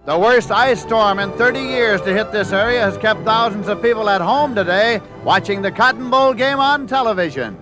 The worst ice storm in 30 years to hit this area has kept thousands of people at home today watching the Cotton Bowl game on television.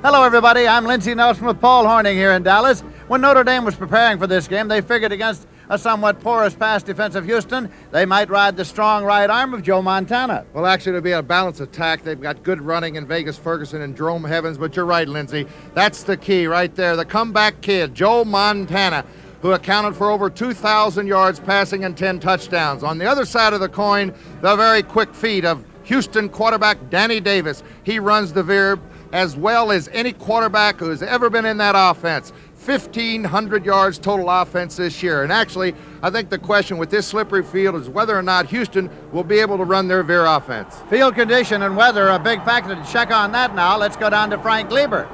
Hello, everybody. I'm Lindsey Nelson with Paul Hornung here in Dallas. When Notre Dame was preparing for this game, they figured against a somewhat porous pass defense of Houston, they might ride the strong right arm of Joe Montana. Well, actually, it'll be a balanced attack. They've got good running in Vegas Ferguson and Jerome Heavens, but you're right, Lindsey. That's the key right there. The comeback kid, Joe Montana, who accounted for over 2,000 yards passing and 10 touchdowns. On the other side of the coin, the very quick feet of Houston quarterback Danny Davis. He runs the veer as well as any quarterback who has ever been in that offense. 1,500 yards total offense this year. And actually, I think the question with this slippery field is whether or not Houston will be able to run their veer offense. Field condition and weather are a big factor to check on that now. Let's go down to Frank Lieber.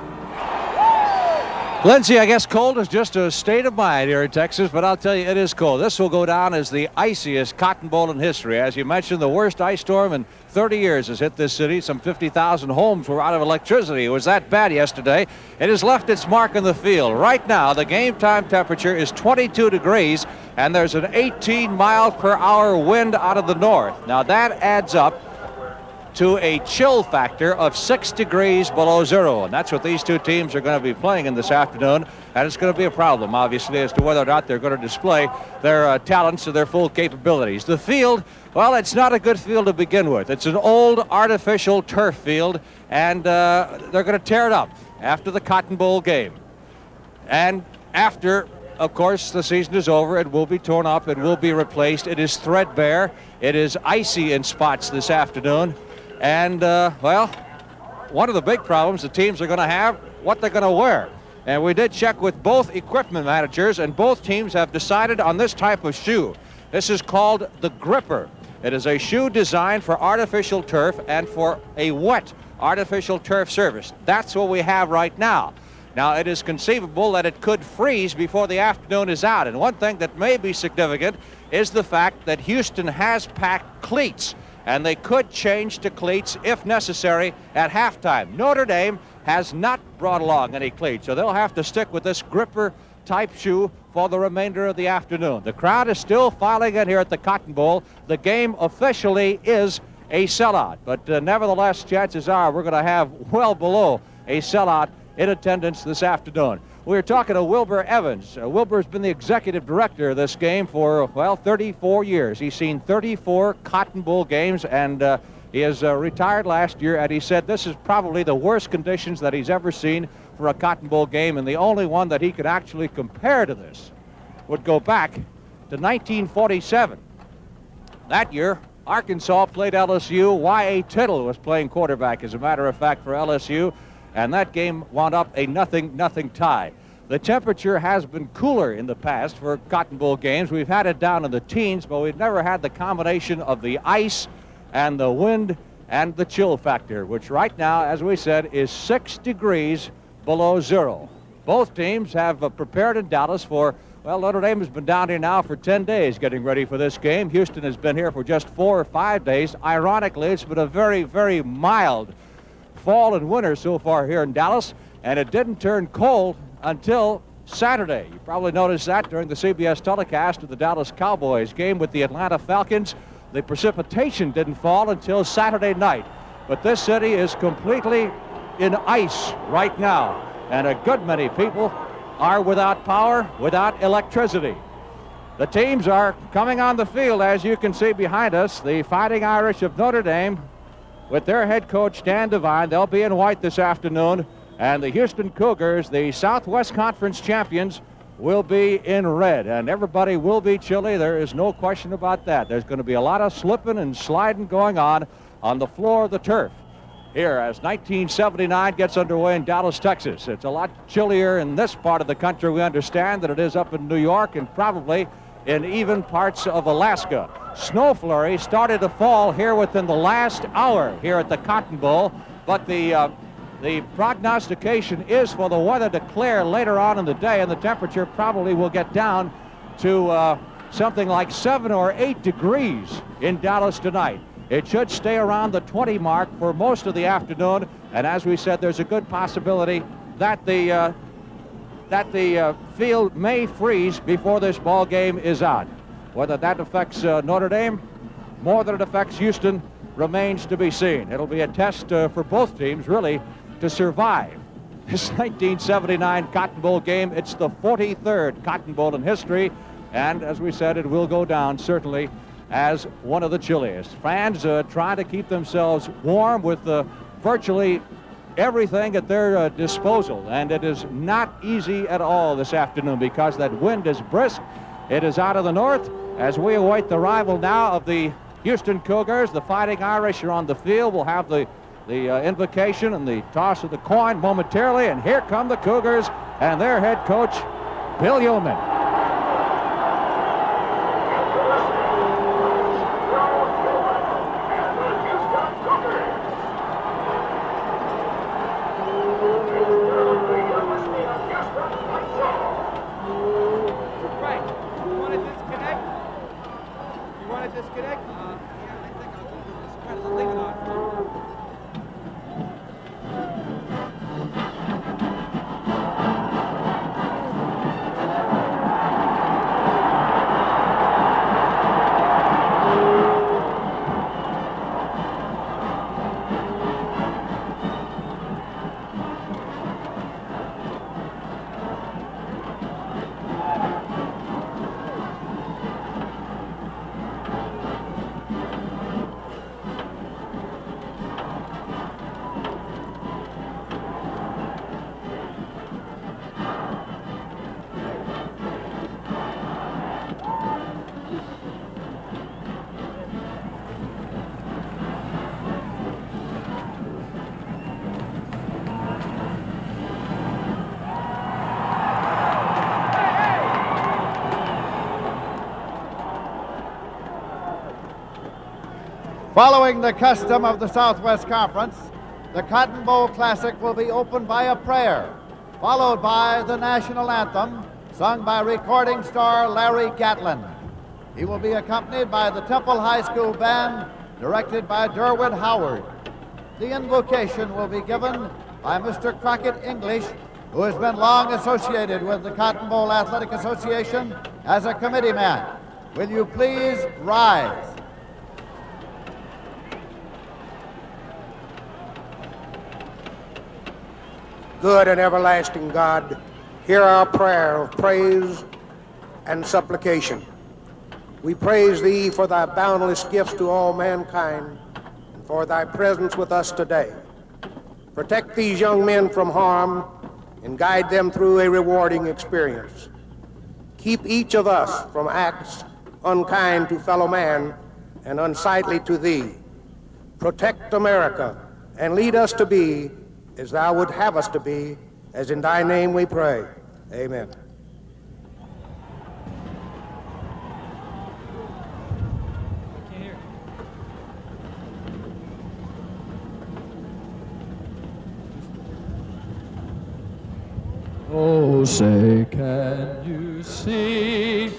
Lindsey, I guess cold is just a state of mind here in Texas, but I'll tell you, it is cold. This will go down as the iciest Cotton Bowl in history. As you mentioned, the worst ice storm in 30 years has hit this city. Some 50,000 homes were out of electricity. It was that bad yesterday. It has left its mark on the field. Right now, the game time temperature is 22 degrees, and there's an 18 miles per hour wind out of the north. Now, that adds up to a chill factor of 6 degrees below zero. And that's what these two teams are going to be playing in this afternoon. And it's going to be a problem, obviously, as to whether or not they're going to display their talents to their full capabilities. The field, well, it's not a good field to begin with. It's an old artificial turf field, and they're going to tear it up after the Cotton Bowl game. And after, of course, the season is over, it will be torn up, it will be replaced. It is threadbare. It is icy in spots this afternoon. And, well, one of the big problems the teams are going to have, what they're going to wear. And we did check with both equipment managers, and both teams have decided on this type of shoe. This is called the Gripper. It is a shoe designed for artificial turf and for a wet artificial turf surface. That's what we have right now. Now, it is conceivable that it could freeze before the afternoon is out. And one thing that may be significant is the fact that Houston has packed cleats, and they could change to cleats if necessary at halftime. Notre Dame has not brought along any cleats, so they'll have to stick with this Gripper type shoe for the remainder of the afternoon. The crowd is still filing in here at the Cotton Bowl. The game officially is a sellout, but nevertheless, chances are we're going to have well below a sellout in attendance this afternoon. We're talking to Wilbur Evans. Wilbur's been the executive director of this game for, well, 34 years. He's seen 34 Cotton Bowl games, and he has retired last year, and he said this is probably the worst conditions that he's ever seen for a Cotton Bowl game, and the only one that he could actually compare to this would go back to 1947. That year, Arkansas played LSU. Y.A. Tittle was playing quarterback, as a matter of fact, for LSU. And that game wound up a 0-0 tie. The temperature has been cooler in the past for Cotton Bowl games. We've had it down in the teens, but we've never had the combination of the ice and the wind and the chill factor, which right now, as we said, is 6 degrees below zero. Both teams have prepared in Dallas for, well, Notre Dame has been down here now for 10 days getting ready for this game. Houston has been here for just 4 or 5 days. Ironically, it's been a very, very mild fall and winter so far here in Dallas, and it didn't turn cold until Saturday. You probably noticed that during the CBS telecast of the Dallas Cowboys game with the Atlanta Falcons. The precipitation didn't fall until Saturday night, but this city is completely in ice right now, and a good many people are without power, without electricity. The teams are coming on the field, as you can see behind us. The Fighting Irish of Notre Dame with their head coach, Dan Devine. They'll be in white this afternoon. And the Houston Cougars, the Southwest Conference champions, will be in red. And everybody will be chilly. There is no question about that. There's going to be a lot of slipping and sliding going on the floor of the turf here as 1979 gets underway in Dallas, Texas. It's a lot chillier in this part of the country, we understand, than it is up in New York and probably in even parts of Alaska. Snow flurries started to fall here within the last hour here at the Cotton Bowl, but the prognostication is for the weather to clear later on in the day, and the temperature probably will get down to something like 7 or 8 degrees in Dallas tonight. It should stay around the 20 mark for most of the afternoon, and as we said, there's a good possibility that the field may freeze before this ball game is on. Whether that affects Notre Dame more than it affects Houston remains to be seen. It'll be a test for both teams, really, to survive this 1979 Cotton Bowl game. It's the 43rd Cotton Bowl in history, and as we said, it will go down certainly as one of the chilliest. Fans trying to keep themselves warm with virtually everything at their disposal, and it is not easy at all this afternoon because that wind is brisk. It is out of the north as we await the arrival now of the Houston Cougars. The Fighting Irish are on the field. We'll have the invocation and the toss of the coin momentarily, and here come the Cougars and their head coach, Bill Yeoman. Following the custom of the Southwest Conference, the Cotton Bowl Classic will be opened by a prayer, followed by the national anthem, sung by recording star Larry Gatlin. He will be accompanied by the Temple High School Band, directed by Derwin Howard. The invocation will be given by Mr. Crockett English, who has been long associated with the Cotton Bowl Athletic Association as a committee man. Will you please rise? Good and everlasting God, hear our prayer of praise and supplication. We praise Thee for Thy boundless gifts to all mankind and for Thy presence with us today. Protect these young men from harm and guide them through a rewarding experience. Keep each of us from acts unkind to fellow man and unsightly to Thee. Protect America and lead us to be as Thou would have us to be, as in Thy name we pray. Amen. Oh, say, can you see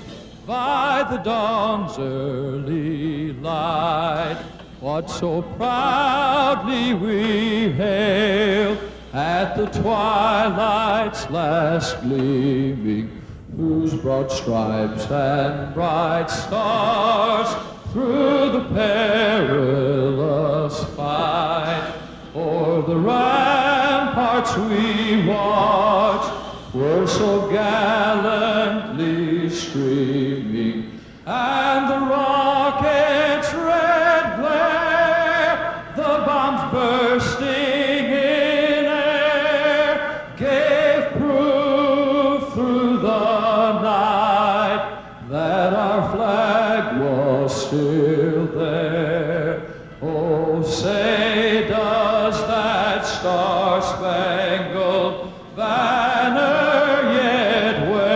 by the dawn's early light what so proudly we hailed at the twilight's last gleaming, whose broad stripes and bright stars through the perilous fight o'er the ramparts we watched were so gallantly streaming, and the rocket's red glare, the bombs bursting in air, gave proof through the night that our flag was still there. Oh, say does that star-spangled banner yet wave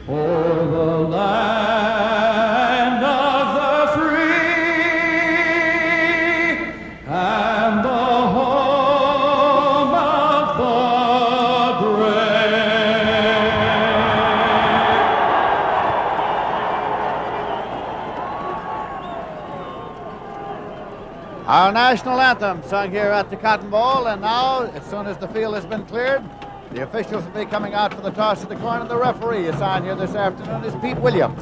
o'er the land of the free and the home of the brave? Our national anthem sung here at the Cotton Bowl, and now, as soon as the field has been cleared, The officials will be coming out for the toss of the coin, and the referee assigned here this afternoon is Pete Williams.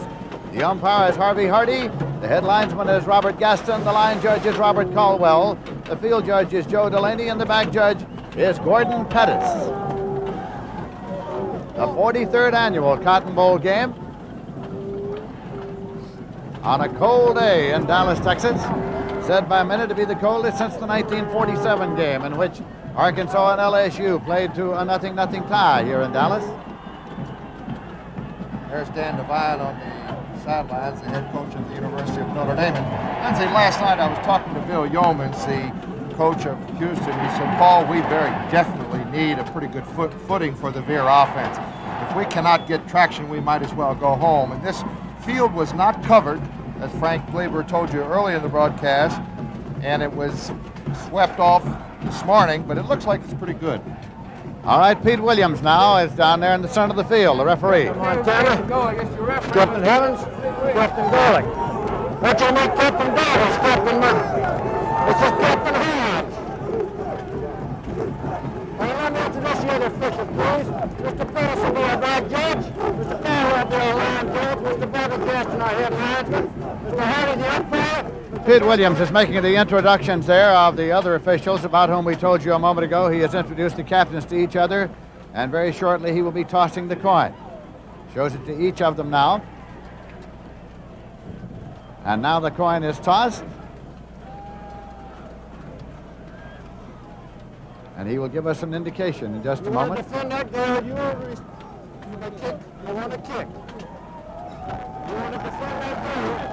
The umpire is Harvey Hardy. The head linesman is Robert Gaston. The line judge is Robert Caldwell. The field judge is Joe Delaney, and the back judge is Gordon Pettis. The 43rd annual Cotton Bowl game on a cold day in Dallas, Texas. Said by many to be the coldest since the 1947 game, in which Arkansas and LSU played to a 0-0 tie here in Dallas. There's Dan Devine on the sidelines, the head coach of the University of Notre Dame. And Lindsay, last night I was talking to Bill Yeomans, the coach of Houston. He said, Paul, we very definitely need a pretty good footing for the Veer offense. If we cannot get traction, we might as well go home. And this field was not covered, as Frank Gleber told you early in the broadcast, and it was swept off this morning, but it looks like it's pretty good. All right, Pete Williams now is down there in the center of the field, the referee. Montana, Captain Heavens, Captain Garlic. What you make Captain Davis, Captain Murphy? This is Captain Haines. Now let me introduce you to the officials, please. Mr. Pettis will be our back judge. Mr. Caldwell will be our line judge. Mr. Bobby Gaston, our head linesman. Mr. Hardy, the umpire. Pete Williams is making the introductions there of the other officials about whom we told you a moment ago. He has introduced the captains to each other, and very shortly he will be tossing the coin. Shows it to each of them now. And now the coin is tossed. And he will give us an indication in just a moment. Defend that goal. You want to kick. You want to kick. You want to defend that goal.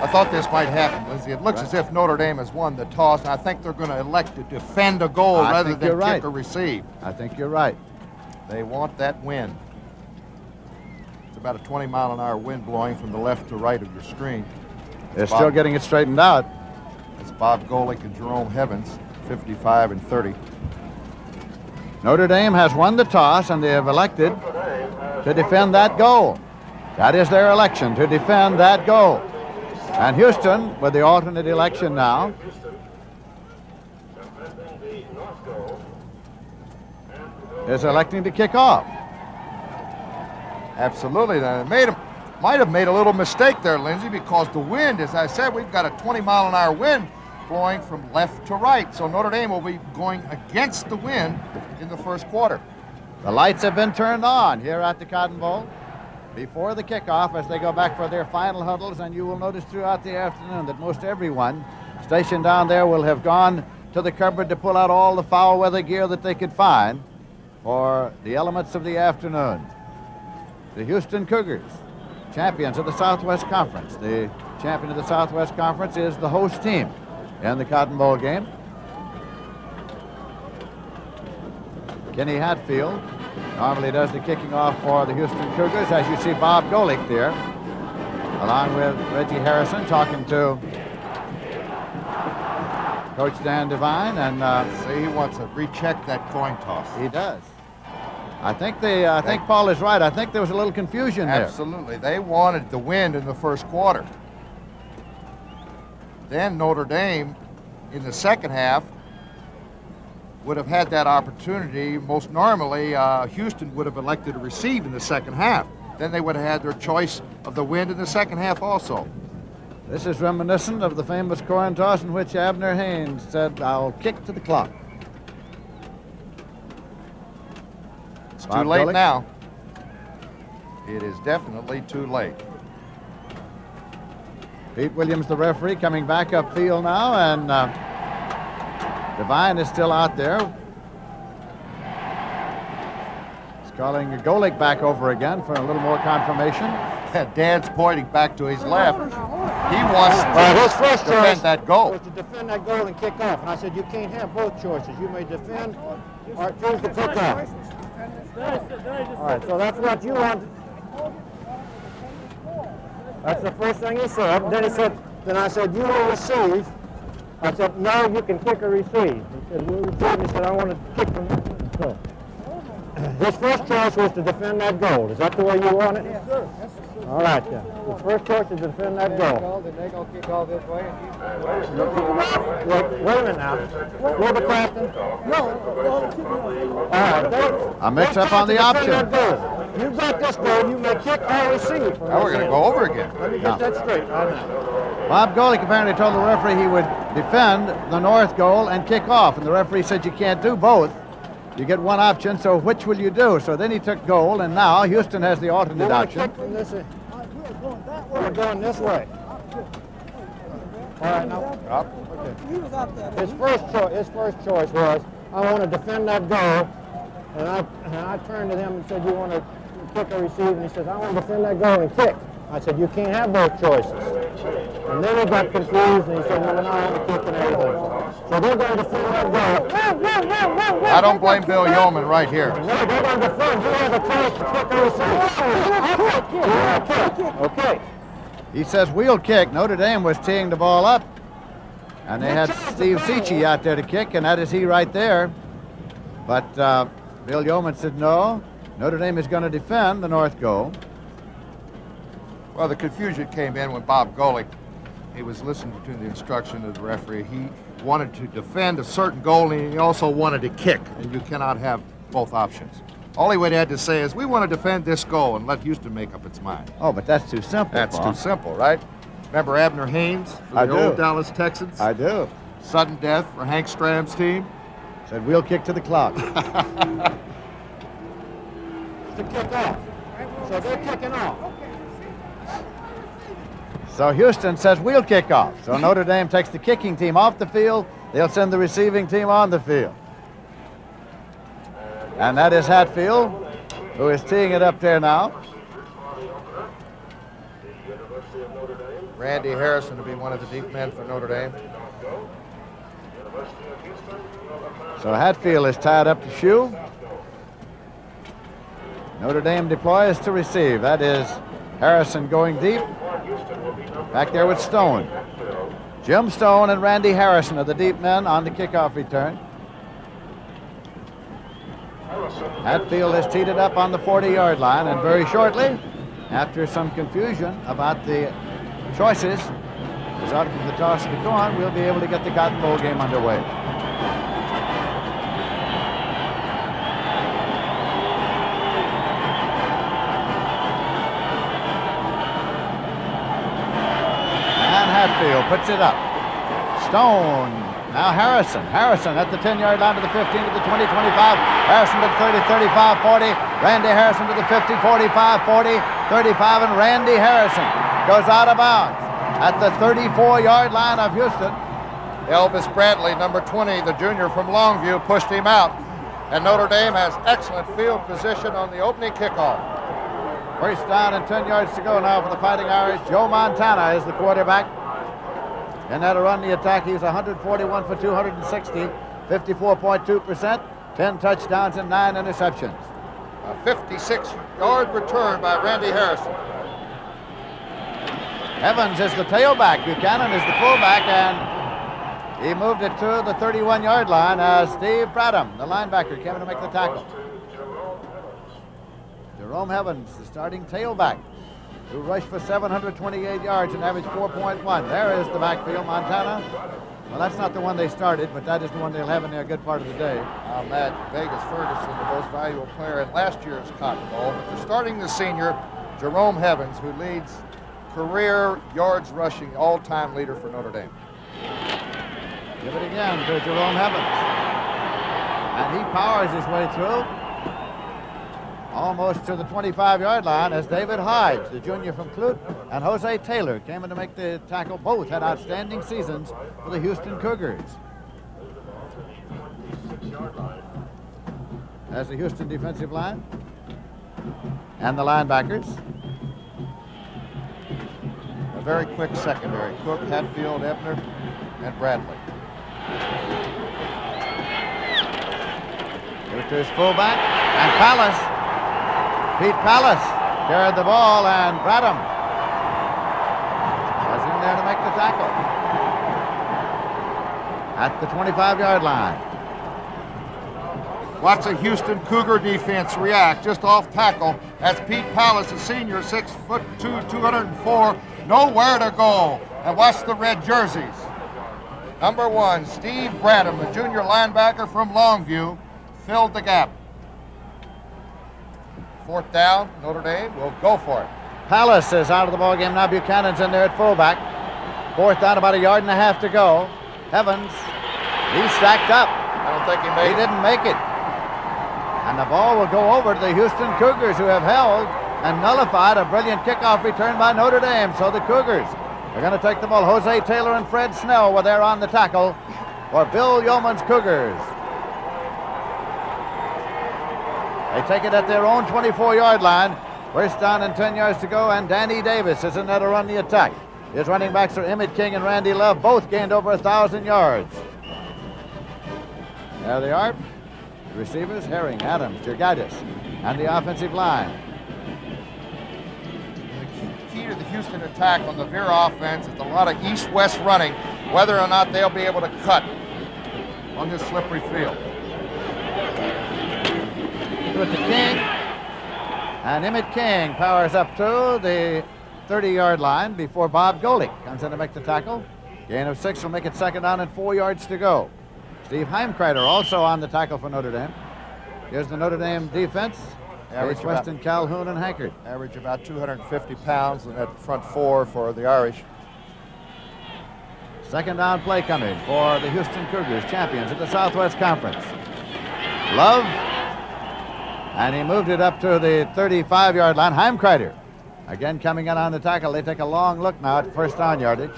I thought this might happen, Lindsay. It looks as if Notre Dame has won the toss, and I think they're going to elect to defend a goal rather than kick or receive. I think you're right. They want that wind. It's about a 20-mile-an-hour wind blowing from the left to right of your screen. They're still getting it straightened out. It's Bob Golick and Jerome Heavens, 55 and 30. Notre Dame has won the toss, and they have elected to defend that goal. That is their election, to defend that goal. And Houston, with the alternate election now, is electing to kick off. Absolutely. They might have made a little mistake there, Lindsay, because the wind, as I said, we've got a 20-mile-an-hour wind blowing from left to right. So Notre Dame will be going against the wind in the first quarter. The lights have been turned on here at the Cotton Bowl before the kickoff as they go back for their final huddles, and you will notice throughout the afternoon that most everyone stationed down there will have gone to the cupboard to pull out all the foul weather gear that they could find for the elements of the afternoon. The Houston Cougars, champions of the Southwest Conference. The champion of the Southwest Conference is the host team in the Cotton Bowl game. Kenny Hatfield normally does the kicking off for the Houston Cougars. As you see Bob Golick there, along with Reggie Harrison, talking to Coach Dan Devine. And see, he wants to recheck that coin toss. He does. I think Paul is right. I think there was a little confusion there. Absolutely. They wanted the wind in the first quarter. Then Notre Dame, in the second half, would have had that opportunity. Most normally, Houston would have elected to receive in the second half. Then they would have had their choice of the wind in the second half also. This is reminiscent of the famous coin toss in which Abner Haynes said, "I'll kick to the clock." It's too late now. It is definitely too late. Pete Williams, the referee, coming back upfield now, and Devine is still out there. He's calling Golick back over again for a little more confirmation. Dad's pointing back to his left. He wants his first to defend that goal. Was to defend that goal and kick off. And I said, you can't have both choices. You may defend or choose to kick off. All right, so that's what you want. That's the first thing he said. Then I said, you will receive. I said, no, you can kick or receive. He said, we'll receive. He said, I want to kick from this. So His first choice was to defend that goal. Is that the way you want it? Yes, sir. All right, then. The first choice is to defend that goal. Then they're going to kick all this way. Wait a minute now. You're the captain? All right. A mix-up on the option. You got this goal. You may kick or receive. Now we're going to go over again. Let me get that straight right now. Bob Golick apparently told the referee he would defend the north goal and kick off, and the referee said you can't do both. You get one option, so which will you do? So then he took goal, and now Houston has the alternate option. We're going this way. All right, now. Up. Okay. His first choice was, I want to defend that goal, and I turned to him and said, you want to kick or receive? And he says, I want to defend that goal and kick. I said, you can't have both choices. And then he got confused, and he said, no, I want to kick and everything. So they're going to defend that goal. I don't blame Bill Yeoman right here. No, they're going to defend. You have a choice to kick or receive. Okay. He says we'll kick. Notre Dame was teeing the ball up, and they had Steve Cichy out there to kick, and that is he right there. But Bill Yeoman said no. Notre Dame is going to defend the north goal. Well, the confusion came in when Bob Golick, he was listening to the instruction of the referee. He wanted to defend a certain goal, and he also wanted to kick, and you cannot have both options. All he had to say is, we want to defend this goal and let Houston make up its mind. Oh, but that's too simple. That's Paul. too simple, right? Remember Abner Haynes for the old Dallas Texans? I do. Sudden death for Hank Stram's team. Said we'll kick to the clock. To kick off. So they're kicking off. So Houston says we'll kick off. So Notre Dame takes the kicking team off the field. They'll send the receiving team on the field. And that is Hatfield, who is teeing it up there now. Randy Harrison to be one of the deep men for Notre Dame. So Hatfield is tied up to shoe. Notre Dame deploys to receive. That is Harrison going deep. Back there with Stone. Jim Stone and Randy Harrison are the deep men on the kickoff return. Hatfield has teed it up on the 40-yard line, and very shortly, after some confusion about the choices, result of the toss of the coin, we'll be able to get the Cotton Bowl game underway. And Hatfield puts it up. Stone. Now Harrison. Harrison at the 10-yard line to the 15, to the 20, 25. Harrison to the 30, 35, 40. Randy Harrison to the 50, 45, 40, 35, and Randy Harrison goes out of bounds at the 34-yard line of Houston. Elvis Bradley, number 20, the junior from Longview, pushed him out. And Notre Dame has excellent field position on the opening kickoff. First down and 10 yards to go now for the Fighting Irish. Joe Montana is the quarterback. And that'll run the attack. He's 141 for 260, 54.2%, 10 touchdowns and 9 interceptions. A 56-yard return by Randy Harrison. Evans is the tailback. Buchanan is the fullback, and he moved it to the 31-yard line as Steve Bradham, the linebacker, came in to make the tackle. Jerome Heavens, the starting tailback, who rushed for 728 yards and averaged 4.1. There is the backfield, Montana. Well, that's not the one they started, but that is the one they'll have in there a good part of the day. Matt Vegas Ferguson, the most valuable player in last year's Cotton Bowl, but they're starting the senior, Jerome Heavens, who leads career yards rushing, all-time leader for Notre Dame. Give it again to Jerome Heavens. And he powers his way through almost to the 25-yard line as David Hydes, the junior from Clute, and Jose Taylor came in to make the tackle. Both had outstanding seasons for the Houston Cougars. As the Houston defensive line and the linebackers. A very quick secondary. Cook, Hatfield, Ebner, and Bradley. Give it to his fullback, and Palace. Pete Palace carried the ball, and Bradham was in there to make the tackle at the 25-yard line. Watch the Houston Cougar defense react just off tackle. That's Pete Pallas, a senior, 6'2", 204, nowhere to go. And watch the red jerseys. Number 1, Steve Bradham, the junior linebacker from Longview, filled the gap. 4th down, Notre Dame will go for it. Pallas is out of the ballgame now. Buchanan's in there at fullback. 4th down, about 1.5 yards to go. Heavens, he's stacked up. I don't think he made it. He didn't make it. And the ball will go over to the Houston Cougars, who have held and nullified a brilliant kickoff return by Notre Dame. So the Cougars are going to take the ball. Jose Taylor and Fred Snell were there on the tackle for Bill Yeoman's Cougars. They take it at their own 24-yard line. 1st down and 10 yards to go, and Danny Davis is in there to run the attack. His running backs are Emmett King and Randy Love, both gained over 1,000 yards. There they are. The receivers, Herring, Adams, Jurgaitis, and the offensive line. The key to the Houston attack on the Veer offense is a lot of east-west running, whether or not they'll be able to cut on this slippery field. With the King, and Emmett King powers up to the 30-yard line before Bob Golick comes in to make the tackle. Gain of 6 will make it 2nd down and 4 yards to go. Steve Heimkreider also on the tackle for Notre Dame. Here's the Notre Dame defense. It's Weston, Calhoun, and Hankard. Average about 250 pounds in that front 4 for the Irish. 2nd down play coming for the Houston Cougars, champions of the Southwest Conference. Love, and he moved it up to the 35-yard line. Heimkreider again coming in on the tackle. They take a long look now at 1st down yardage.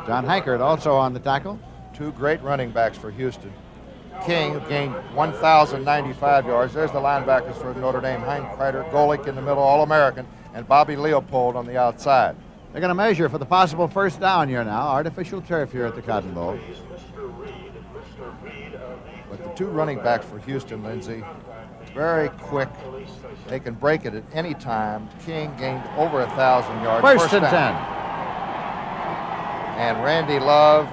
John Hankard also on the tackle. 2 great running backs for Houston. King, who gained 1,095 yards. There's the linebackers for Notre Dame. Heimkreider, Golick in the middle, All-American, and Bobby Leopold on the outside. They're going to measure for the possible 1st down here now. Artificial turf here at the Cotton Bowl. But the 2 running backs for Houston, Lindsey, very quick. They can break it at any time. King gained over 1,000 yards. 1st and 10. And Randy Love,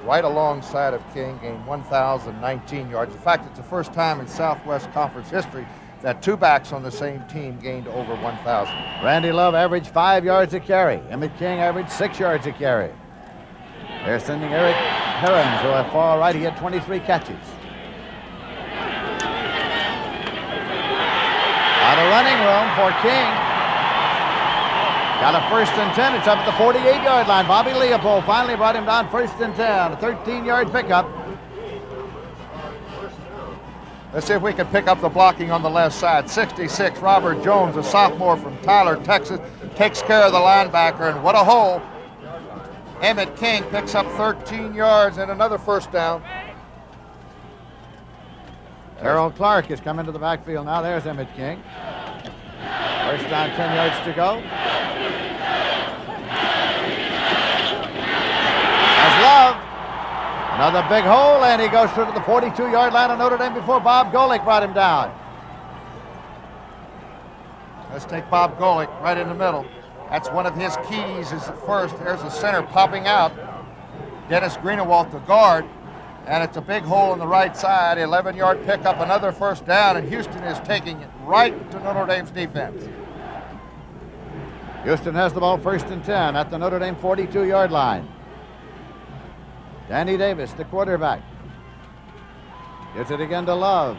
right alongside of King, gained 1,019 yards. In fact, it's the first time in Southwest Conference history that 2 backs on the same team gained over 1,000. Randy Love averaged 5 yards a carry. Emmett King averaged 6 yards a carry. They're sending Eric Herring to a far right. He had 23 catches. Out of running room for King. Got a 1st and 10. It's up at the 48-yard line. Bobby Leopold finally brought him down 1st and 10. A 13-yard pickup. Let's see if we can pick up the blocking on the left side. 66, Robert Jones, a sophomore from Tyler, Texas, takes care of the linebacker, and what a hole. Emmett King picks up 13 yards and another 1st down. Harold Clark has come into the backfield now. There's Emmett King. 1st down, 10 yards to go. As Love. Another big hole, and he goes through to the 42-yard line of Notre Dame before Bob Golick brought him down. Let's take Bob Golick right in the middle. That's one of his keys is at first. There's a center popping out. Dennis Greenewalt, the guard. And it's a big hole on the right side. 11-yard pickup, another 1st down, and Houston is taking it right to Notre Dame's defense. Houston has the ball 1st and 10 at the Notre Dame 42-yard line. Danny Davis, the quarterback. Gives it again to Love.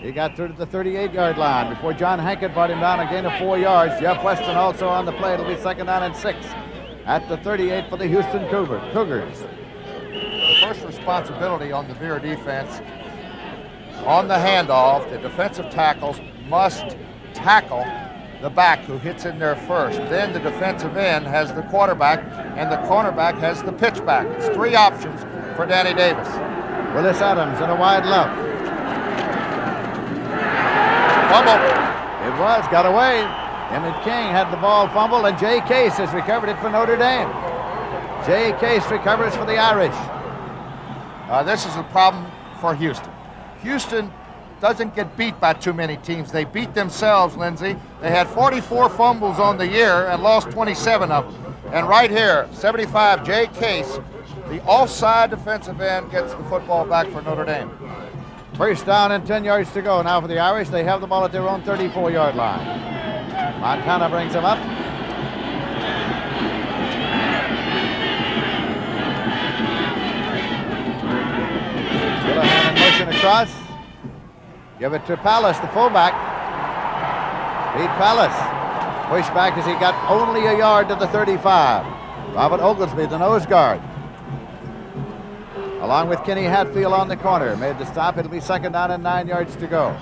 He got through to the 38-yard line before John Hankett brought him down a gain of 4 yards. Jeff Weston also on the play. It'll be 2nd down and 6 at the 38 for the Houston Cougars. The first responsibility on the Veer defense on the handoff, the defensive tackles must tackle the back who hits in there first. Then the defensive end has the quarterback, and the cornerback has the pitchback. It's 3 options for Danny Davis. Willis Adams in a wide left. Fumble. It was, got away. Emmett King had the ball fumbled, and Jay Case has recovered it for Notre Dame. Jay Case recovers for the Irish. This is a problem for Houston. Houston doesn't get beat by too many teams. They beat themselves, Lindsey. They had 44 fumbles on the year and lost 27 of them. And right here, 75, Jay Case The offside defensive end gets the football back for Notre Dame. First down and 10 yards to go now for the Irish. They have the ball at their own 34-yard line. Montana brings them up. Willis motion across. Give it to Palace, the fullback. Pete Palace. Push back as he got only a yard to the 35. Robert Oglesby, the nose guard. Along with Kenny Hatfield on the corner. Made the stop. It'll be second down and 9 yards to go.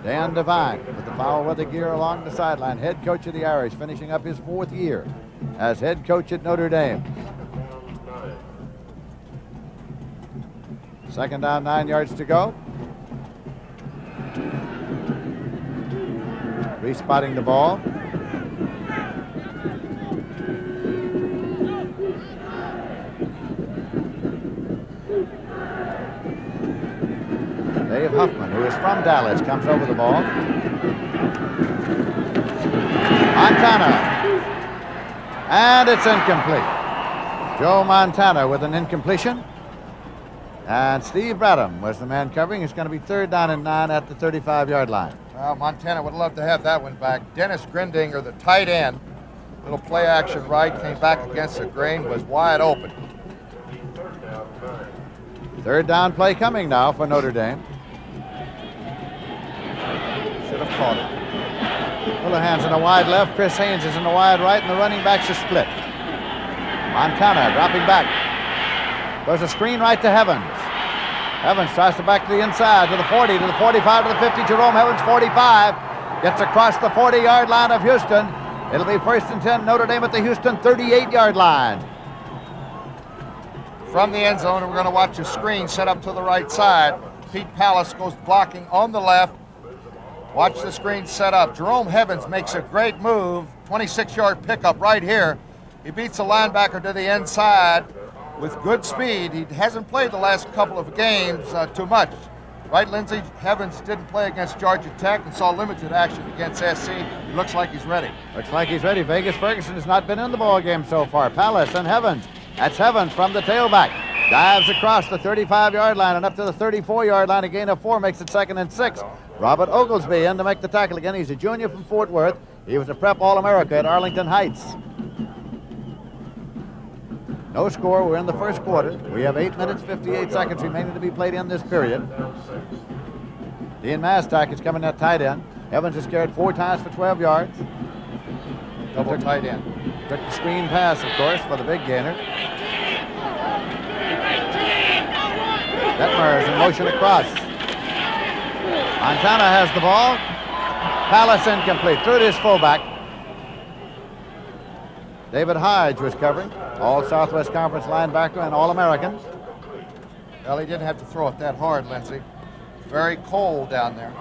Dan Devine with the foul weather gear along the sideline. Head coach of the Irish, finishing up his 4th year as head coach at Notre Dame. Second down, 9 yards to go. Respotting the ball. Dave Huffman, who is from Dallas, comes over the ball. Montana. And it's incomplete. Joe Montana with an incompletion. And Steve Bradham was the man covering. It's going to be third down and 9 at the 35-yard line. Well, Montana would love to have that one back. Dennis Grindinger, the tight end, little play action right, came back against the grain, was wide open. Third down play coming now for Notre Dame. Should have caught it. Houlihan's in a wide left, Kris Haines is in a wide right, and the running backs are split. Montana dropping back. Goes a screen right to Heavens. Heavens tries to back to the inside, to the 40, to the 45, to the 50. Jerome Heavens, 45. Gets across the 40-yard line of Houston. It'll be first and 10, Notre Dame at the Houston 38-yard line. From the end zone, we're going to watch a screen set up to the right side. Pete Palace goes blocking on the left. Watch the screen set up. Jerome Heavens makes a great move. 26-yard pickup right here. He beats the linebacker to the inside with good speed. He hasn't played the last couple of games too much. Right, Lindsey? Heavens didn't play against Georgia Tech and saw limited action against SC. He looks like he's ready. Looks like he's ready. Vegas Ferguson has not been in the ball game so far. Palace and Heavens. That's Heavens from the tailback. Dives across the 35-yard line and up to the 34-yard line. A gain of 4 makes it second and 6. Robert Oglesby in to make the tackle again. He's a junior from Fort Worth. He was a prep All-America at Arlington Heights. No score. We're in the first quarter. We have 8 minutes, 58 seconds remaining to be played in this period. Dean Mastak is coming at tight end. Evans has carried 4 times for 12 yards. Double tight end. Took the screen pass, of course, for the big gainer. Detmer is in motion across. Montana has the ball. Palace incomplete. Threw to his fullback. David Hodge was covering. All Southwest Conference linebacker and All-American. Well, he didn't have to throw it that hard, Lindsey. Very cold down there.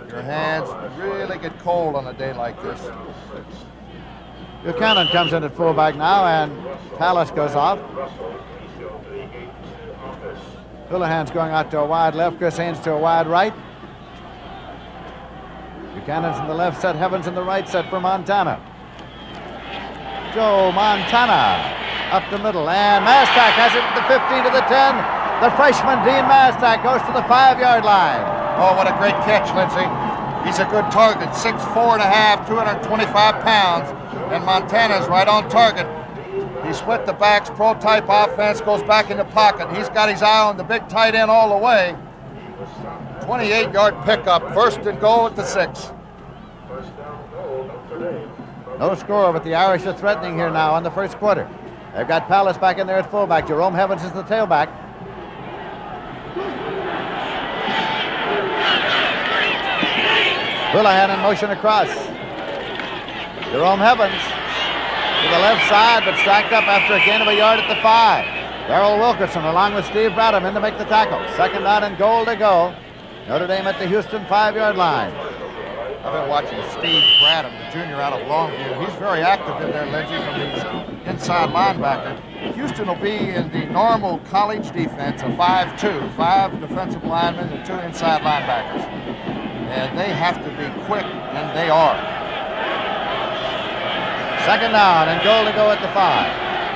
Your hands really get cold on a day like this. Buchanan comes in at fullback now, and Palace goes off. Houlihan's going out to a wide left. Kris Haines to a wide right. Buchanan's in the left set. Heavens in the right set for Montana. Joe Montana up the middle, and Mastak has it at the 15 to the 10. The freshman Dean Mastak goes to the 5-yard line. Oh, what a great catch, Lindsey. He's a good target, 6'4 and a half, 225 pounds, and Montana's right on target. He split the backs, pro-type offense, goes back in the pocket. He's got his eye on the big tight end all the way. 28-yard pickup, first and goal at the 6. No score, but the Irish are threatening here now in the first quarter. They've got Palace back in there at fullback. Jerome Heavens is the tailback. Houlihan in motion across. Jerome Heavens to the left side, but stacked up after a gain of a yard at the 5. Darrell Wilkerson along with Steve Bradham in to make the tackle. Second down and goal to go. Notre Dame at the Houston 5-yard line. I've been watching Steve Bradham, the junior out of Longview. He's very active in there, Lindsey, from his inside linebacker. Houston will be in the normal college defense, a 5-2, 5 defensive linemen and 2 inside linebackers. And they have to be quick, and they are. Second down and goal to go at the 5.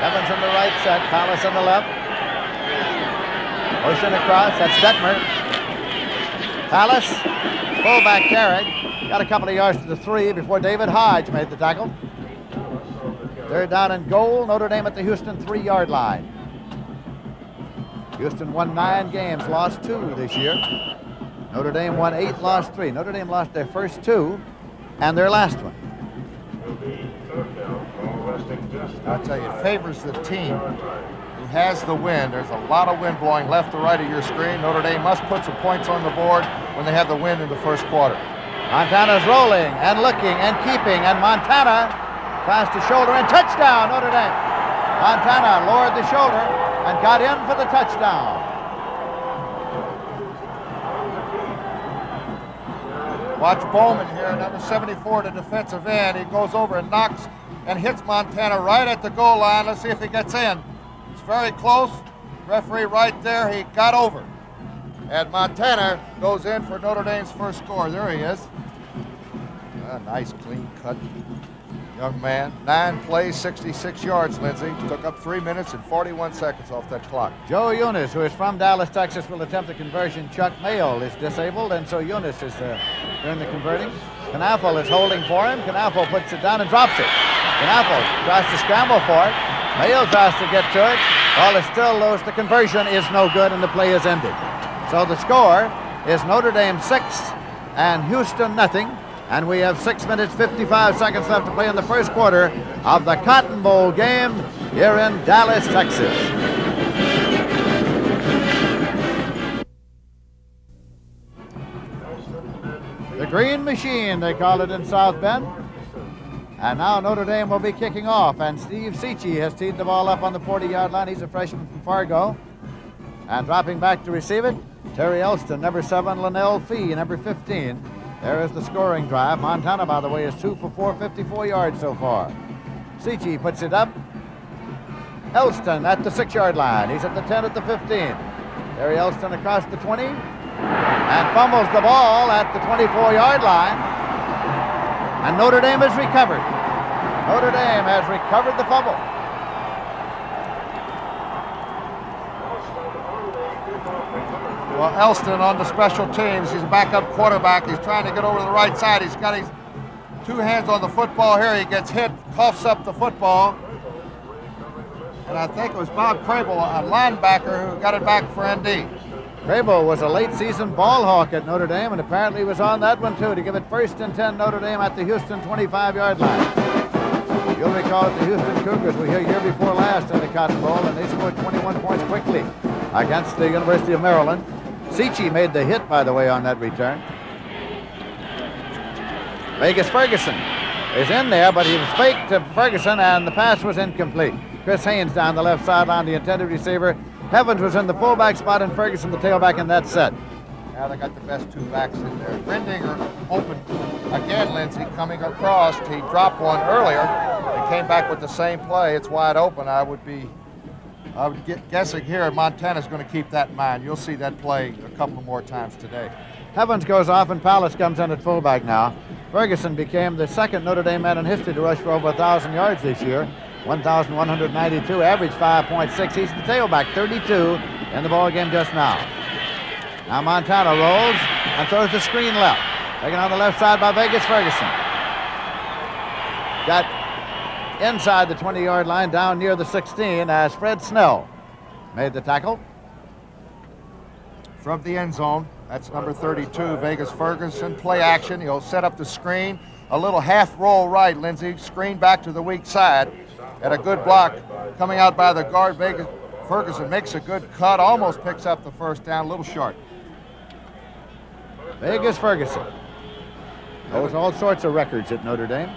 Evans in the right set, Palace in the left. Motion across, that's Detmer. Palace, fullback carried. Got a couple of yards to the 3 before David Hodge made the tackle. Third down and goal, Notre Dame at the Houston 3-yard line. Houston won 9 games, lost 2 this year. Notre Dame won 8, lost 3. Notre Dame lost their first 2 and their last one. I'll tell you, it favors the team who has the wind. There's a lot of wind blowing left to right of your screen. Notre Dame must put some points on the board when they have the wind in the first quarter. Montana's rolling and looking and keeping, and Montana tries to shoulder and touchdown, Notre Dame. Montana lowered the shoulder and got in for the touchdown. Watch Bowman here, number 74, the defensive end. He goes over and knocks and hits Montana right at the goal line. Let's see if he gets in. It's very close. Referee right there, he got over. And Montana goes in for Notre Dame's first score. There he is. A nice, clean cut young man. 9 plays, 66 yards, Lindsey. Took up 3 minutes and 41 seconds off that clock. Joe Unis, who is from Dallas, Texas, will attempt the conversion. Chuck Mayle is disabled, and so Unis is doing the converting. Knaffel is holding for him. Knaffel puts it down and drops it. Knaffel tries to scramble for it. Mayle tries to get to it. Ball is still loose. The conversion is no good, and the play is ended. So the score is Notre Dame 6 and Houston nothing. And we have 6 minutes, 55 seconds left to play in the first quarter of the Cotton Bowl game here in Dallas, Texas. The Green Machine, they call it in South Bend. And now Notre Dame will be kicking off, and Steve Cichy has teed the ball up on the 40-yard line. He's a freshman from Fargo. And dropping back to receive it, Terry Elston, number 7, Linnell Fee, number 15. There is the scoring drive. Montana, by the way, is 2 for 4, 54 yards so far. Cichy puts it up. Elston at the 6-yard line. He's at the 10, at the 15. Terry Elston across the 20 and fumbles the ball at the 24-yard line. And Notre Dame has recovered. Notre Dame has recovered the fumble. Well, Elston on the special teams. He's a backup quarterback. He's trying to get over to the right side. He's got his 2 hands on the football here. He gets hit, coughs up the football. And I think it was Bob Crable, a linebacker, who got it back for ND. Crable was a late-season ball hawk at Notre Dame, and apparently was on that one, too, to give it 1st and 10 Notre Dame at the Houston 25-yard line. You'll recall that the Houston Cougars were here year before last in the Cotton Bowl, and they scored 21 points quickly against the University of Maryland. Cichy made the hit, by the way, on that return. Vegas Ferguson is in there, but he was faked to Ferguson, and the pass was incomplete. Kris Haines down the left sideline, the intended receiver. Heavens was in the fullback spot, and Ferguson the tailback, and that's set. Now they got the best 2 backs in there. Grindinger open again, Lindsey, coming across. He dropped one earlier and came back with the same play. It's wide open. I would get guessing here Montana's going to keep that in mind. You'll see that play a couple more times today. Heavens goes off, and Palace comes in at fullback now. Ferguson became the 2nd Notre Dame man in history to rush for over 1,000 yards this year. 1,192, average 5.6. He's the tailback, 32 in the ball game just now. Now Montana rolls and throws the screen left. Taken on the left side by Vegas Ferguson. Got inside the 20-yard line, down near the 16, as Fred Snell made the tackle. From the end zone, that's number 32, Vegas Ferguson. Play action. He'll set up the screen. A little half roll right, Lindsey. Screen back to the weak side. At a good block coming out by the guard. Vegas Ferguson makes a good cut, almost picks up the first down, a little short. Vegas Ferguson holds all sorts of records at Notre Dame.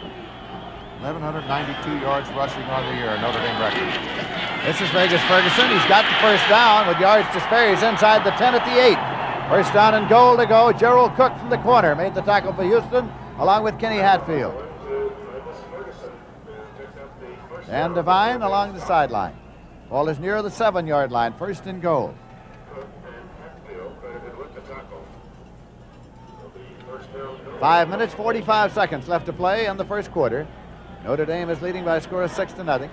1,192 yards rushing on the year, a Notre Dame record. This is Vegas Ferguson. He's got the first down with yards to spare. He's inside the 10 at the 8. First down and goal to go. Gerald Cook from the corner made the tackle for Houston, along with Kenny Hatfield. And Devine along the sideline. Ball is near the 7-yard line. 1st and goal. Five minutes, 45 seconds left to play in the first quarter. Notre Dame is leading by a score of 6-0.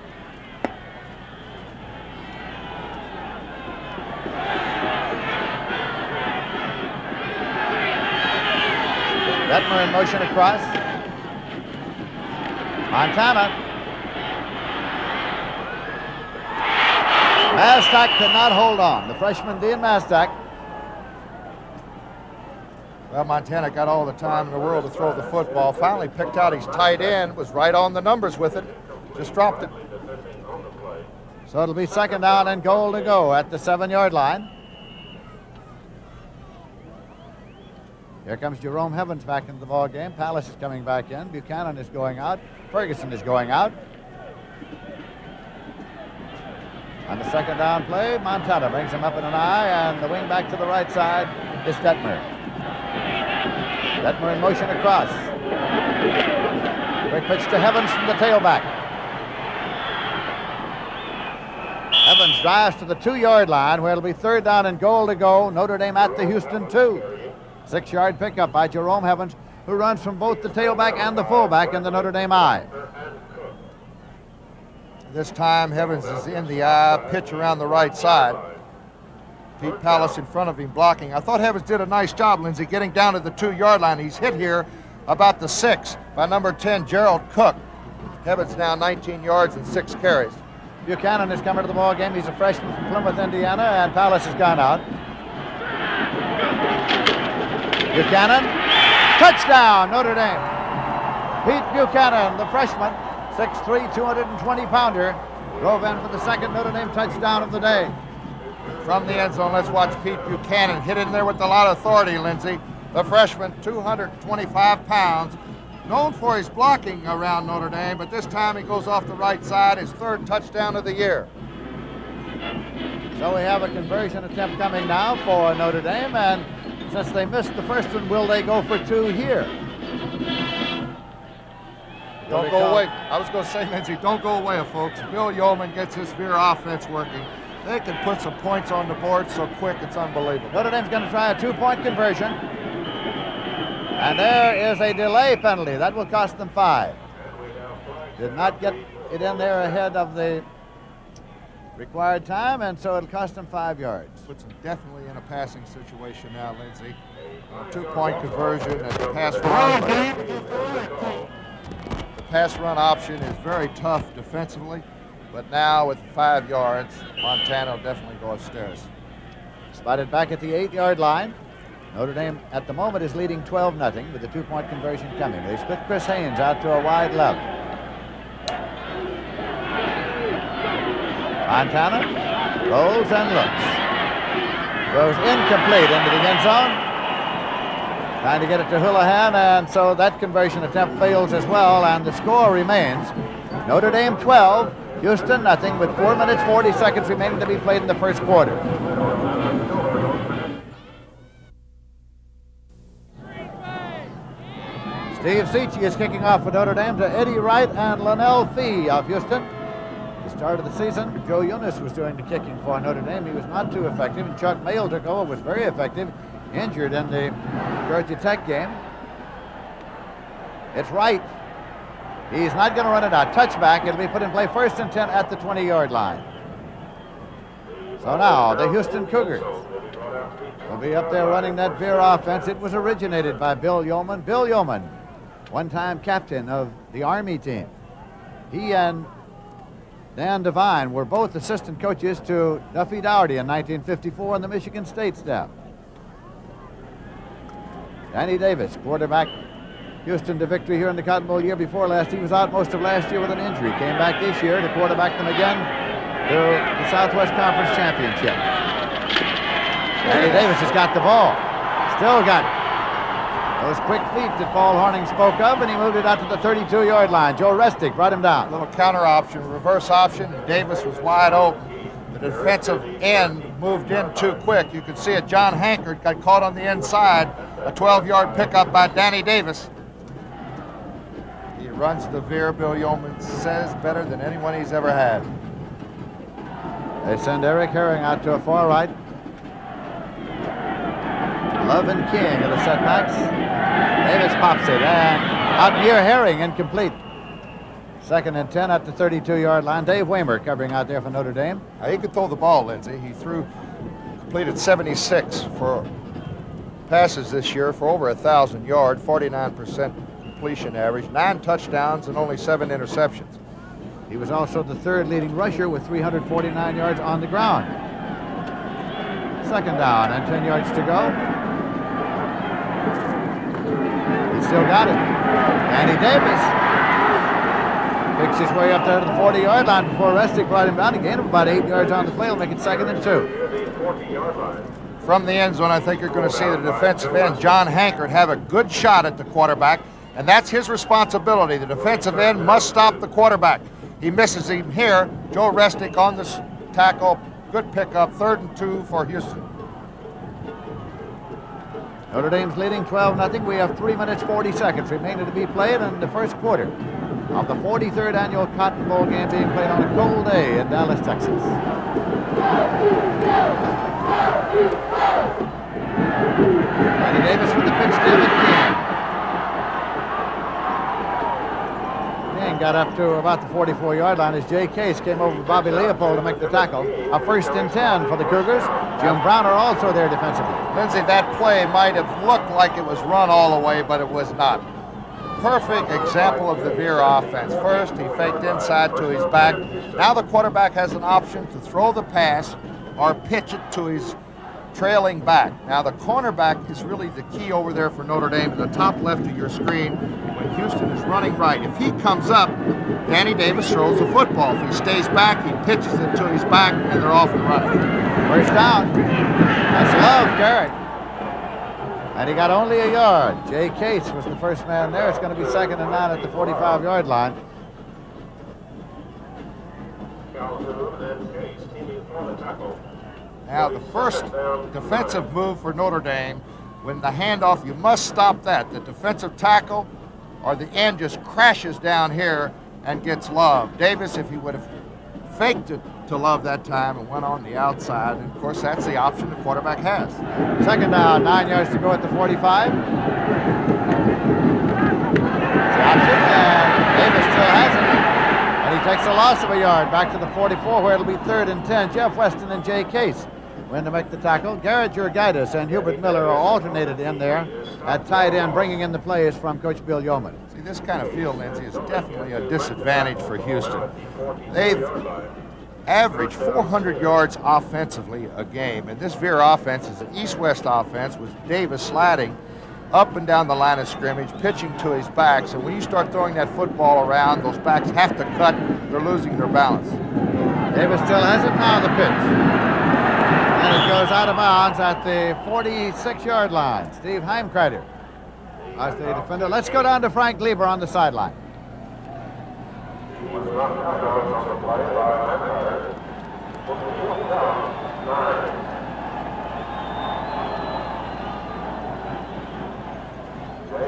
Detmer in motion across. Montana. Mastak could not hold on. The freshman, Dean Mastak. Well, Montana got all the time in the world to throw the football. Finally picked out his tight end, was right on the numbers with it. Just dropped it. So it'll be second down and goal to go at the 7-yard line. Here comes Jerome Heavens back into the ball game. Palace is coming back in. Buchanan is going out. Ferguson is going out. On the second down play, Montana brings him up in an eye, and the wing back to the right side is Detmer. Detmer in motion across. Quick pitch to Heavens from the tailback. Heavens drives to the 2-yard line where it'll be third down and goal to go. Notre Dame at the Houston 2. 6-yard pickup by Jerome Heavens, who runs from both the tailback and the fullback in the Notre Dame eye. This time Heavens is in the eye, pitch around the right side. Pete Palace in front of him blocking. I thought Heavens did a nice job, Lindsey, getting down to the 2-yard line. He's hit here about the 6 by number 10, Gerald Cook. Heavens now 19 yards and 6 carries. Buchanan is coming to the ball game. He's a freshman from Plymouth, Indiana, and Palace has gone out. Buchanan, touchdown, Notre Dame. Pete Buchanan, the freshman, 6'3", 220-pounder, drove in for the second Notre Dame touchdown of the day. From the end zone, let's watch Pete Buchanan hit in there with a lot of authority, Lindsey. The freshman, 225 pounds, known for his blocking around Notre Dame, but this time he goes off the right side, his third touchdown of the year. So we have a conversion attempt coming now for Notre Dame, and since they missed the first one, will they go for 2 here? Don't go away. I was going to say, Lindsey, don't go away, folks. Bill Yeoman gets his veer offense working. They can put some points on the board so quick, it's unbelievable. Notre Dame's going to try a 2-point conversion. And there is a delay penalty. That will cost them 5. Did not get it in there ahead of the required time, and so it'll cost them 5 yards. Puts them definitely in a passing situation now, Lindsey. A 2-point conversion and the pass run. The pass run option is very tough defensively, but now with 5 yards, Montana will definitely go upstairs. Spotted back at the 8-yard line. Notre Dame at the moment is leading 12-0 with the 2-point conversion coming. They split Kris Haines out to a wide left. Montana rolls and looks. Goes incomplete into the end zone. Trying to get it to Houlihan, and so that conversion attempt fails as well, and the score remains Notre Dame 12, Houston nothing, with 4 minutes 40 seconds remaining to be played in the first quarter. Steve Cichy is kicking off for Notre Dame to Eddie Wright and Linnell Fee of Houston. At the start of the season, Joe Unis was doing the kicking for Notre Dame. He was not too effective, and Chuck Mayle took over, was very effective, injured in the Georgia Tech game. It's Wright. He's not going to run it out. Touchback. It'll be put in play 1st and 10 at the 20-yard line. So now the Houston Cougars will be up there running that veer offense. It was originated by Bill Yeoman. Bill Yeoman, one-time captain of the Army team. He and Dan Devine were both assistant coaches to Duffy Daugherty in 1954 on the Michigan State staff. Danny Davis, quarterback, Houston to victory here in the Cotton Bowl year before last. He was out most of last year with an injury. Came back this year to quarterback them again to the Southwest Conference Championship. Danny Davis has got the ball. Still got it. Those quick feet that Paul Horning spoke of, and he moved it out to the 32-yard line. Joe Restic brought him down. Little counter option, reverse option. Davis was wide open. The defensive end moved in too quick. You could see it. John Hankard got caught on the inside. A 12-yard pickup by Danny Davis. He runs the veer, Bill Yeoman says, better than anyone he's ever had. They send Eric Herring out to a far right. Love and King are the setbacks. Davis pops it, and out near Herring, incomplete. 2nd and 10 at the 32-yard line. Dave Waymer covering out there for Notre Dame. Now, he could throw the ball, Lindsey. He completed 76 for passes this year for over 1,000 yards, 49% completion average, 9 touchdowns, and only 7 interceptions. He was also the third leading rusher with 349 yards on the ground. Second down and 10 yards to go. He still got it. Danny Davis picks his way up there to the 40-yard line before Restic brought him down. A gain of about 8 yards on the play will make it 2nd and 2. From the end zone, I think you're going to see the defensive end, John Hankert, have a good shot at the quarterback, and that's his responsibility. The defensive end must stop the quarterback. He misses him here. Joe Restic on the tackle. Good pickup, 3rd and 2 for Houston. Notre Dame's leading 12-0. We have 3 minutes 40 seconds remaining to be played in the first quarter of the 43rd annual Cotton Bowl game being played on a cold day in Dallas, Texas. Danny Davis with the pitch to King. King got up to about the 44-yard line as Jay Case came over Bobby Leopold to make the tackle. A 1st and 10 for the Cougars. Jim Browner also there defensively. Lindsey, that play might have looked like it was run all the way, but it was not. Perfect example of the Veer offense. First, he faked inside to his back. Now the quarterback has an option to throw the pass or pitch it to his trailing back. Now the cornerback is really the key over there for Notre Dame, the top left of your screen when Houston is running right. If he comes up, Danny Davis throws the football. If he stays back, he pitches it to his back, and they're off and running. First down. That's Love, Garrett. And he got only a yard. Jay Case was the first man there. It's going to be 2nd and 9 at the 45-yard line. Now the first defensive move for Notre Dame, when the handoff, you must stop that. The defensive tackle or the end just crashes down here and gets Love. Davis, if he would have faked it to Love that time and went on the outside, and of course that's the option the quarterback has. 2nd down, 9 yards to go at the 45. Drops it, and Davis still has it. And he takes a loss of a yard back to the 44, where it'll be 3rd and 10. Jeff Weston and Jay Case win to make the tackle. Garrett Jurgaitis and Hubert Miller are alternated in there at tight end, bringing in the plays from Coach Bill Yeoman. See, this kind of field, Lindsey, is definitely a disadvantage for Houston. They've averaged 400 yards offensively a game, and this Veer offense is an east-west offense with Davis sliding up and down the line of scrimmage, pitching to his backs, and when you start throwing that football around, those backs have to cut. They're losing their balance. Davis still has it now, the pitch. And it goes out of bounds at the 46-yard line. Steve Heimkreider as the defender. Let's go down to Frank Lieber on the sideline.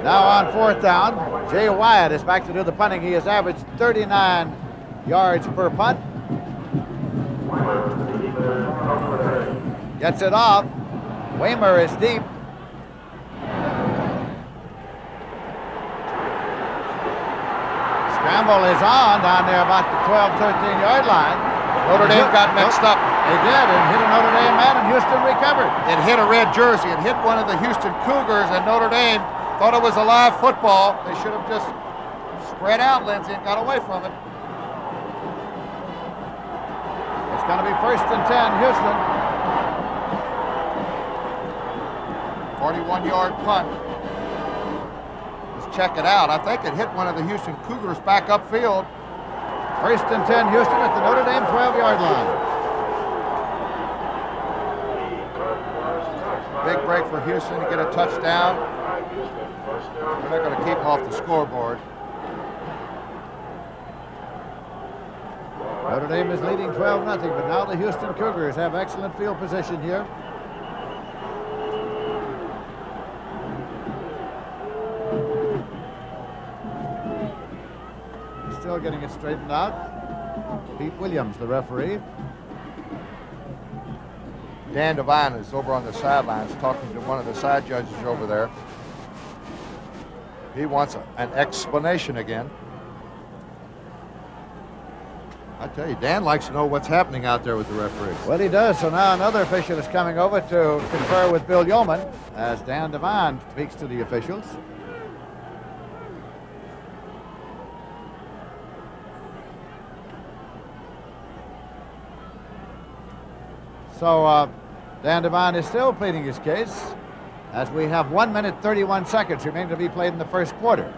Now on 4th down, Jay Wyatt is back to do the punting. He has averaged 39 yards per punt. Gets it off. Waymer is deep. Scramble is on down there about the 12, 13-yard line. Notre Dame got mixed up. They did, and hit a Notre Dame man, and Houston recovered. It hit a red jersey. It hit one of the Houston Cougars, and Notre Dame thought it was a live football. They should have just spread out, Lindsey, and got away from it. It's going to be 1st and 10, Houston. 41-yard punt. Let's check it out. I think it hit one of the Houston Cougars back upfield. 1st and 10, Houston at the Notre Dame 12-yard line. Big break for Houston to get a touchdown. They're not going to keep them off the scoreboard. Notre Dame is leading 12-0, but now the Houston Cougars have excellent field position here. Still getting it straightened out. Pete Williams, the referee. Dan Devine is over on the sidelines talking to one of the side judges over there. He wants an explanation again. I tell you, Dan likes to know what's happening out there with the referees. Well, he does. So now another official is coming over to confer with Bill Yeoman as Dan Devine speaks to the officials. So Dan Devine is still pleading his case as we have 1 minute 31 seconds remaining to be played in the first quarter.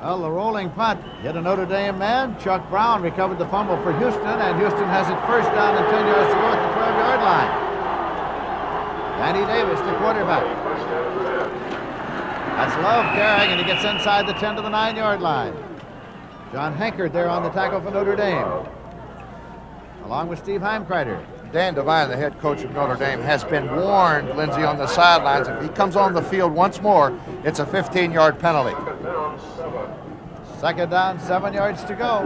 Well, the rolling punt hit a Notre Dame man. Chuck Brown recovered the fumble for Houston, and Houston has it first down and 10 yards to go at the 12-yard line. Danny Davis, the quarterback. That's Love carrying, and he gets inside the 10 to the 9-yard line. John Hankard there on the tackle for Notre Dame, along with Steve Heimkreider. Dan Devine, the head coach of Notre Dame, has been warned, Lindsey, on the sidelines. If he comes on the field once more, it's a 15-yard penalty. Second down, 7 yards to go.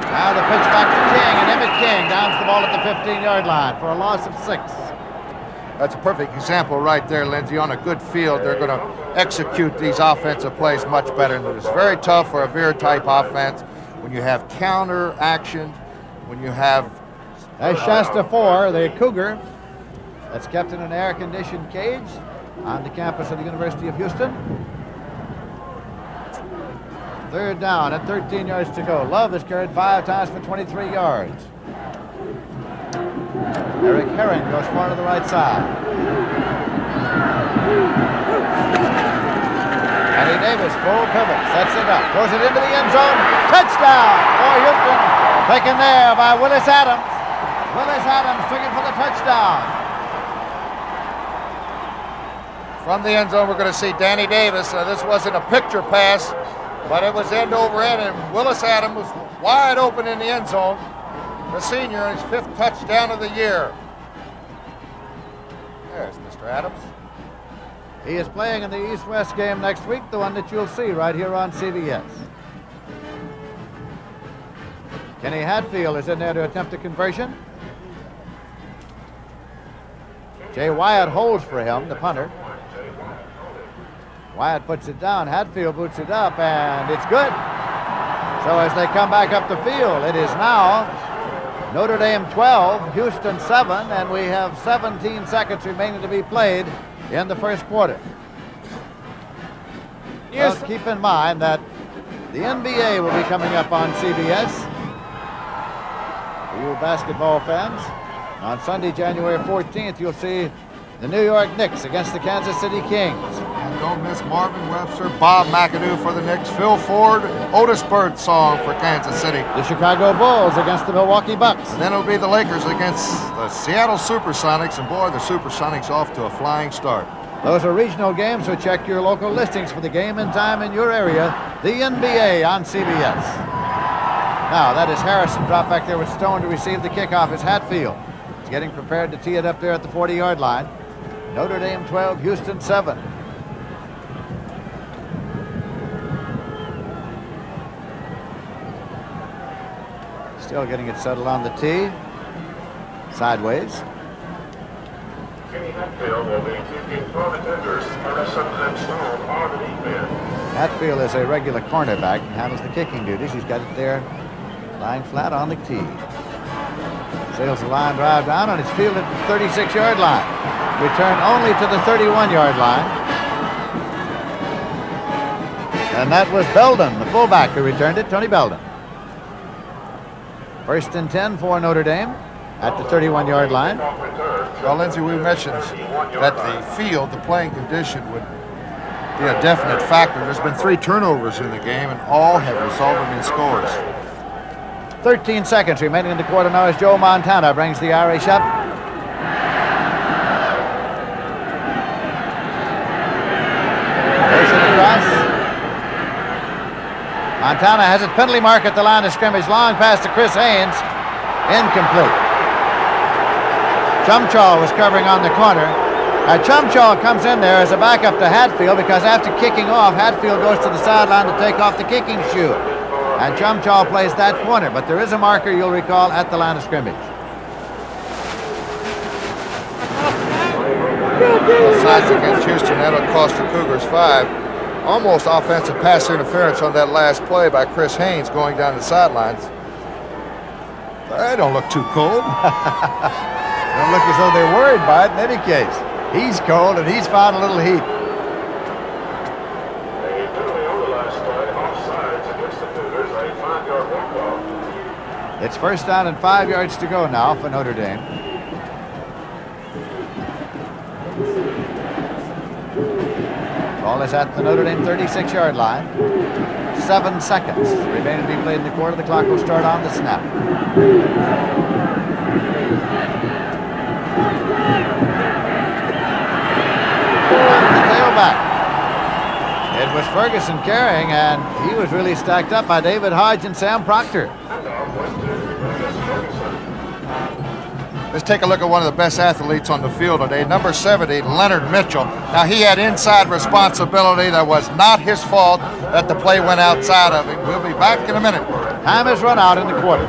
Now the pitch back to King, and Emmett King downs the ball at the 15-yard line for a loss of 6. That's a perfect example right there, Lindsey. On a good field, they're going to execute these offensive plays much better. And it's very tough for a veer-type offense when you have counter action, when you have... As Shasta 4, the Cougar, that's kept in an air-conditioned cage on the campus of the University of Houston. Third down at 13 yards to go. Love has carried 5 times for 23 yards. Eric Herring goes far to the right side. Danny Davis, full pivot, sets it up, throws it into the end zone. Touchdown for Houston. Taken there by Willis Adams. Willis Adams took it for the touchdown. From the end zone, we're going to see Danny Davis. This wasn't a picture pass, but it was end over end, and Willis Adams was wide open in the end zone. The senior, his 5th touchdown of the year. There's Mr. Adams. He is playing in the East-West game next week, the one that you'll see right here on CBS. Kenny Hatfield is in there to attempt a conversion. Jay Wyatt holds for him, the punter. Wyatt puts it down, Hatfield boots it up, and it's good. So as they come back up the field, it is now Notre Dame 12, Houston 7, and we have 17 seconds remaining to be played in the first quarter. Yes. Well, keep in mind that the NBA will be coming up on CBS. For you basketball fans, on Sunday, January 14th, you'll see the New York Knicks against the Kansas City Kings. And don't miss Marvin Webster, Bob McAdoo for the Knicks, Phil Ford, and Otis Birdsong for Kansas City. The Chicago Bulls against the Milwaukee Bucks. And then it'll be the Lakers against the Seattle Supersonics, and boy, the Supersonics off to a flying start. Those are regional games, so check your local listings for the game and time in your area. The NBA on CBS. Now, that is Harrison dropped back there with Stone to receive the kickoff. It's Hatfield. He's getting prepared to tee it up there at the 40-yard line. Notre Dame 12, Houston 7. Still getting it settled on the tee. Sideways. Kenny Hatfield will be kicking for the Cougars. Harrison and Stone are the deep men. Hatfield is a regular cornerback and handles the kicking duties. He's got it there lying flat on the tee. Sails the line drive down, and it's fielded at the 36-yard line. Return only to the 31-yard line. And that was Belden, the fullback, who returned it, Tony Belden. First and 10 for Notre Dame at the 31-yard line. Well, Lindsey, we mentioned that the field, the playing condition would be a definite factor. There's been 3 turnovers in the game, and all have resulted in scores. 13 seconds remaining in the quarter now as Joe Montana brings the Irish up. Pushing across. Montana has its penalty mark at the line of scrimmage. Long pass to Kris Haines. Incomplete. Chumchaw was covering on the corner. Chumchaw comes in there as a backup to Hatfield because after kicking off, Hatfield goes to the sideline to take off the kicking shoe. And Chumchaw plays that corner, but there is a marker, you'll recall, at the line of scrimmage. Offsides against Houston. That'll cost the Cougars 5. Almost offensive pass interference on that last play by Kris Haines going down the sidelines. They don't look too cold. Don't look as though they're worried by it in any case. He's cold, and he's found a little heat. A penalty on the last play, offsides against the Cougars, a 5-yard walk-off. It's first down and 5 yards to go now for Notre Dame. Ball is at the Notre Dame 36-yard line. 7 seconds remaining to be played in the quarter. The clock will start on the snap. Tailback. It was Ferguson carrying, and he was really stacked up by David Hodge and Sam Proctor. Let's take a look at one of the best athletes on the field today, number 70, Leonard Mitchell. Now, he had inside responsibility. That was not his fault that the play went outside of him. We'll be back in a minute. Time has run out in the quarter.